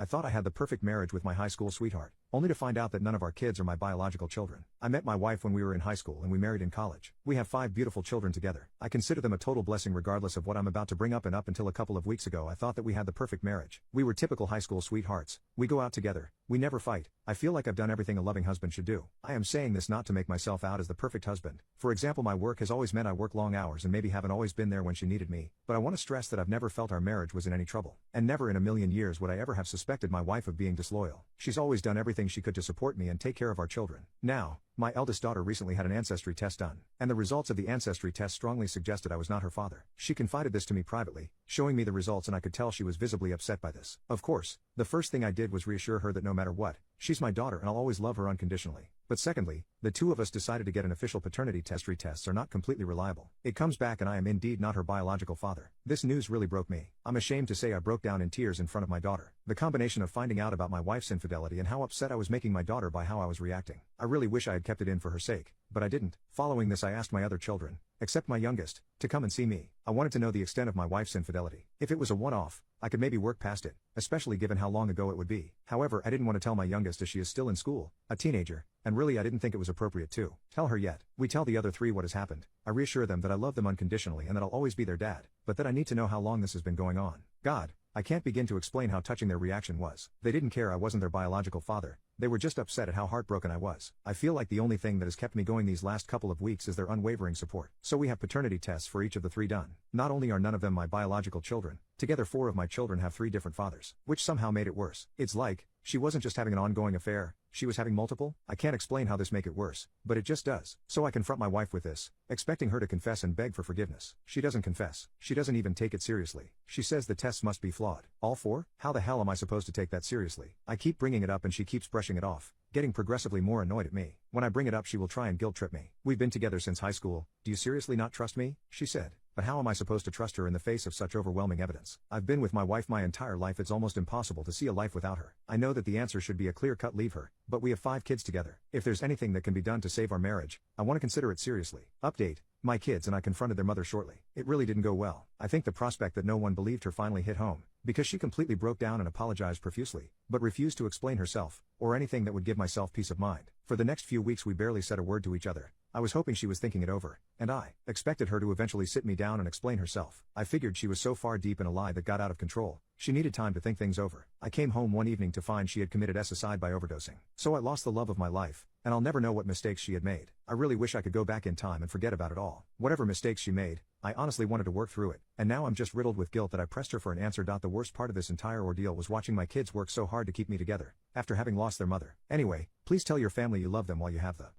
I thought I had the perfect marriage with my high school sweetheart, only to find out that none of our kids are my biological children. I met my wife when we were in high school and we married in college. We have 5 beautiful children together. I consider them a total blessing regardless of what I'm about to bring up, and up until a couple of weeks ago I thought that we had the perfect marriage. We were typical high school sweethearts. We go out together. We never fight. I feel like I've done everything a loving husband should do. I am saying this not to make myself out as the perfect husband. For example, my work has always meant I work long hours and maybe haven't always been there when she needed me, but I want to stress that I've never felt our marriage was in any trouble. And never in a million years would I ever have suspected my wife of being disloyal. She's always done everything she could to support me and take care of our children. Now, my eldest daughter recently had an ancestry test done, and the results of the ancestry test strongly suggested I was not her father. She confided this to me privately, showing me the results, and I could tell she was visibly upset by this. Of course, the first thing I did was reassure her that no matter what, she's my daughter and I'll always love her unconditionally. But secondly, the two of us decided to get an official paternity test. Tests are not completely reliable. It comes back and I am indeed not her biological father. This news really broke me. I'm ashamed to say I broke down in tears in front of my daughter. The combination of finding out about my wife's infidelity and how upset I was making my daughter by how I was reacting. I really wish I had kept it in for her sake, but I didn't. Following this, I asked my other children, except my youngest, to come and see me. I wanted to know the extent of my wife's infidelity. If it was a one-off, I could maybe work past it, especially given how long ago it would be. However, I didn't want to tell my youngest as she is still in school, a teenager, and really I didn't think it was appropriate to tell her yet. We tell the other 3 what has happened. I reassure them that I love them unconditionally and that I'll always be their dad, but that I need to know how long this has been going on. God, I can't begin to explain how touching their reaction was. They didn't care I wasn't their biological father. They were just upset at how heartbroken I was. I feel like the only thing that has kept me going these last couple of weeks is their unwavering support. So we have paternity tests for each of the 3 done. Not only are none of them my biological children, together 4 of my children have 3 different fathers, which somehow made it worse. It's like, she wasn't just having an ongoing affair, she was having multiple. I can't explain how this make it worse, but it just does. So I confront my wife with this, expecting her to confess and beg for forgiveness. She doesn't confess. She doesn't even take it seriously. She says the tests must be flawed. All 4? How the hell am I supposed to take that seriously? I keep bringing it up and she keeps brushing it off, getting progressively more annoyed at me. When I bring it up, she will try and guilt trip me. We've been together since high school. Do you seriously not trust me? She said. But how am I supposed to trust her in the face of such overwhelming evidence? I've been with my wife my entire life. It's almost impossible to see a life without her. I know that the answer should be a clear-cut leave her, but we have 5 kids together. If there's anything that can be done to save our marriage, I want to consider it seriously. Update. My kids and I confronted their mother shortly. It really didn't go well. I think the prospect that no one believed her finally hit home, because she completely broke down and apologized profusely, but refused to explain herself, or anything that would give myself peace of mind. For the next few weeks we barely said a word to each other. I was hoping she was thinking it over, and I expected her to eventually sit me down and explain herself. I figured she was so far deep in a lie that got out of control, she needed time to think things over. I came home one evening to find she had committed suicide by overdosing. So I lost the love of my life, and I'll never know what mistakes she had made. I really wish I could go back in time and forget about it all. Whatever mistakes she made, I honestly wanted to work through it, and now I'm just riddled with guilt that I pressed her for an answer. The worst part of this entire ordeal was watching my kids work so hard to keep me together, after having lost their mother. Anyway, please tell your family you love them while you have the